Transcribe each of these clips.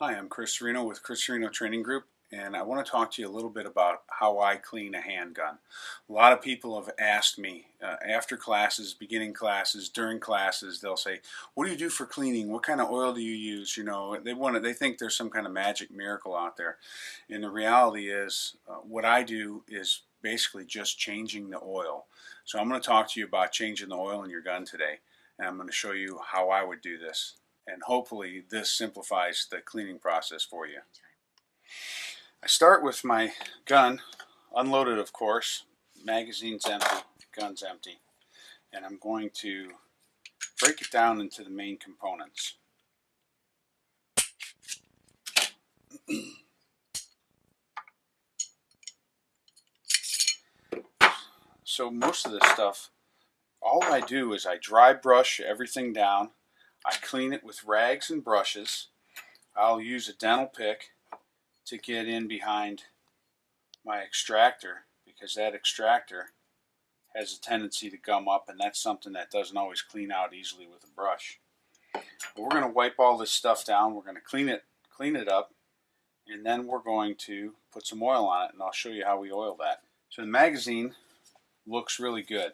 Hi, I'm Chris Cerino with Chris Cerino Training Group, and I want to talk to you a little bit about how I clean a handgun. A lot of people have asked me after classes, beginning classes, during classes, they'll say, "What do you do for cleaning? What kind of oil do you use?" You know, they think there's some kind of magic miracle out there, and the reality is, what I do is basically just changing the oil. So I'm going to talk to you about changing the oil in your gun today, and I'm going to show you how I would do this. And hopefully this simplifies the cleaning process for you. I start with my gun, unloaded of course, magazine's empty, gun's empty, and I'm going to break it down into the main components. So most of this stuff, all I do is I dry brush everything down. I clean it with rags and brushes. I'll use a dental pick to get in behind my extractor, because that extractor has a tendency to gum up, and that's something that doesn't always clean out easily with a brush. But we're going to wipe all this stuff down. We're going to clean it up, and then we're going to put some oil on it, and I'll show you how we oil that. So the magazine looks really good.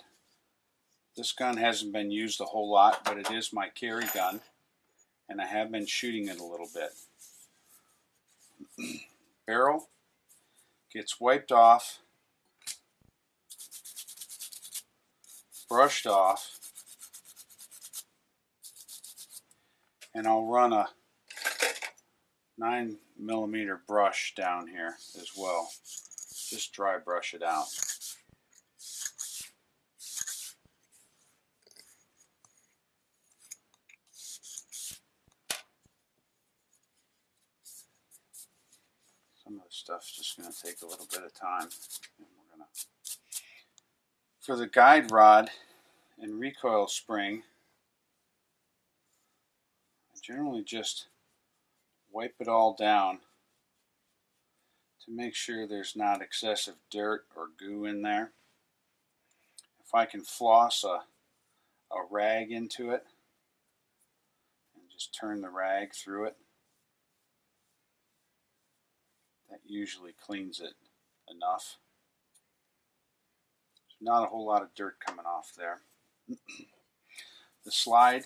This gun hasn't been used a whole lot, but it is my carry gun, and I have been shooting it a little bit. Barrel gets wiped off, brushed off, and I'll run a 9mm brush down here as well. Just dry brush it out. Some of the stuff's just going to take a little bit of time. And we're gonna... For the guide rod and recoil spring, I generally just wipe it all down to make sure there's not excessive dirt or goo in there. If I can floss a rag into it and just turn the rag through it, that usually cleans it enough. There's not a whole lot of dirt coming off there. The slide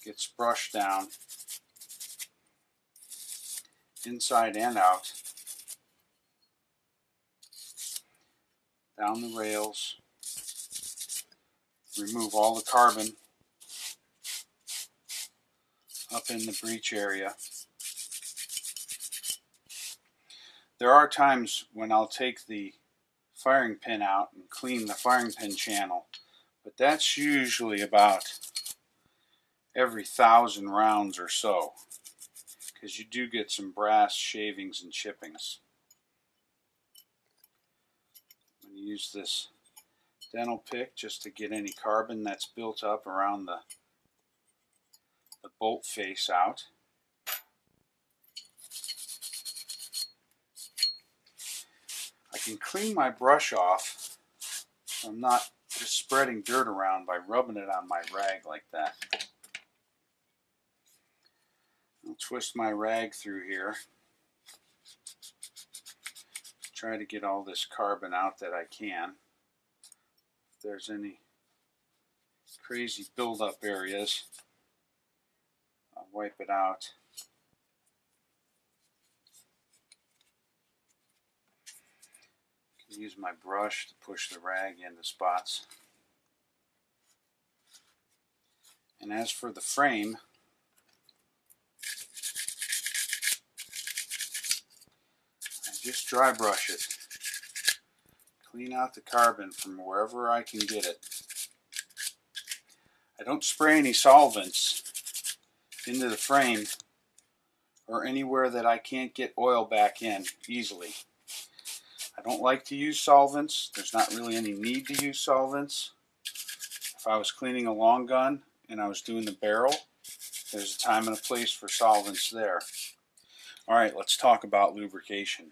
gets brushed down inside and out, down the rails, remove all the carbon up in the breech area. There are times when I'll take the firing pin out and clean the firing pin channel, but that's usually about every 1,000 rounds or so, because you do get some brass shavings and chippings. I'm going to use this dental pick just to get any carbon that's built up around the bolt face out. I can clean my brush off so I'm not just spreading dirt around by rubbing it on my rag like that. I'll twist my rag through here, try to get all this carbon out that I can. If there's any crazy buildup areas, I'll wipe it out. I can use my brush to push the rag into spots. And as for the frame, I just dry brush it. Clean out the carbon from wherever I can get it. I don't spray any solvents into the frame or anywhere that I can't get oil back in easily. I don't like to use solvents. There's not really any need to use solvents. If I was cleaning a long gun and I was doing the barrel, there's a time and a place for solvents there. Alright, let's talk about lubrication.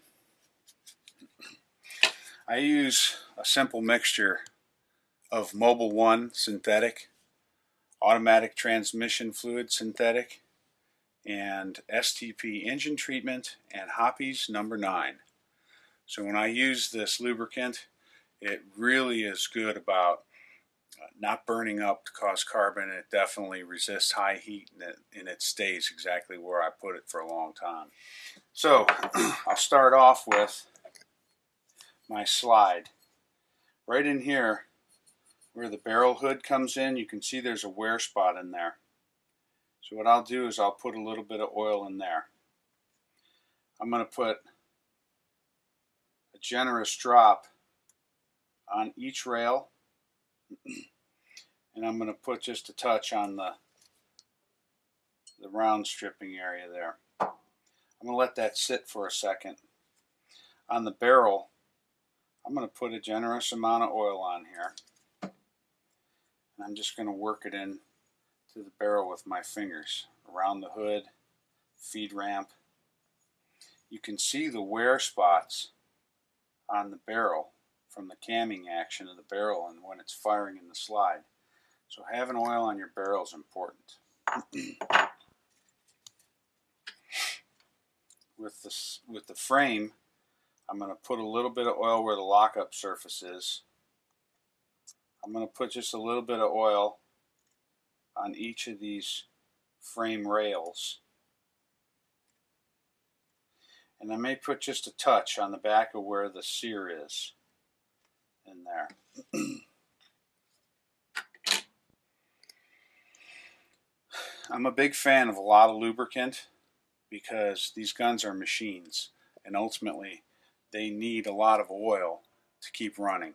I use a simple mixture of Mobil 1 synthetic automatic transmission fluid synthetic, and STP engine treatment, and Hoppy's number 9. So when I use this lubricant, it really is good about not burning up to cause carbon. It definitely resists high heat, and it stays exactly where I put it for a long time. So I'll start off with my slide. Right in here where the barrel hood comes in, you can see there's a wear spot in there. So what I'll do is I'll put a little bit of oil in there. I'm going to put a generous drop on each rail, and I'm going to put just a touch on the round stripping area there. I'm going to let that sit for a second. On the barrel, I'm going to put a generous amount of oil on here, and I'm just going to work it in to the barrel with my fingers, around the hood, feed ramp. You can see the wear spots on the barrel from the camming action of the barrel and when it's firing in the slide. So having oil on your barrel is important. With the frame, I'm going to put a little bit of oil where the lockup surface is. I'm going to put just a little bit of oil on each of these frame rails. And I may put just a touch on the back of where the sear is in there. I'm a big fan of a lot of lubricant because these guns are machines, and ultimately they need a lot of oil to keep running.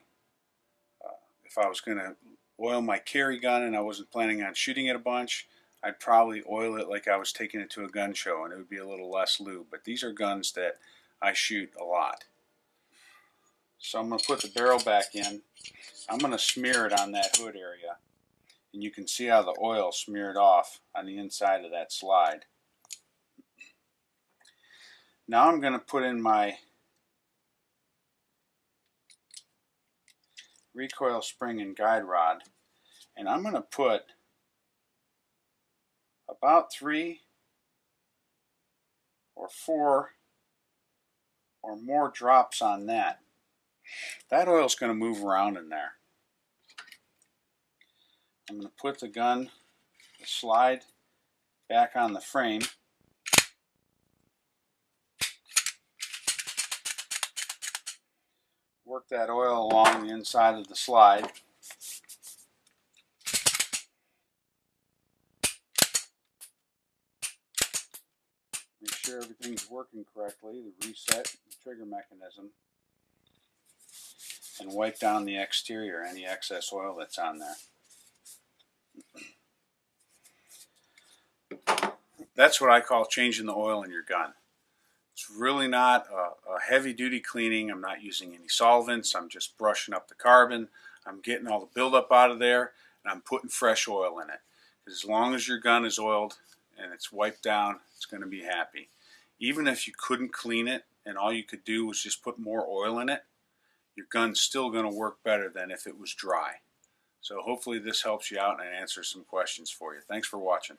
If I was going to oil my carry gun and I wasn't planning on shooting it a bunch, I'd probably oil it like I was taking it to a gun show, and it would be a little less lube. But these are guns that I shoot a lot. So I'm going to put the barrel back in. I'm going to smear it on that hood area. And you can see how the oil smeared off on the inside of that slide. Now I'm going to put in my recoil spring and guide rod, and I'm going to put about 3 or 4 or more drops on that. That oil is going to move around in there. I'm going to put the slide back on the frame. Work that oil along the inside of the slide. Make sure everything's working correctly. The reset, the trigger mechanism, and wipe down the exterior, any excess oil that's on there. That's what I call changing the oil in your gun. It's really not a heavy-duty cleaning. I'm not using any solvents. I'm just brushing up the carbon. I'm getting all the buildup out of there, and I'm putting fresh oil in it. Because as long as your gun is oiled and it's wiped down, it's going to be happy. Even if you couldn't clean it and all you could do was just put more oil in it, your gun's still going to work better than if it was dry. So hopefully this helps you out and answers some questions for you. Thanks for watching.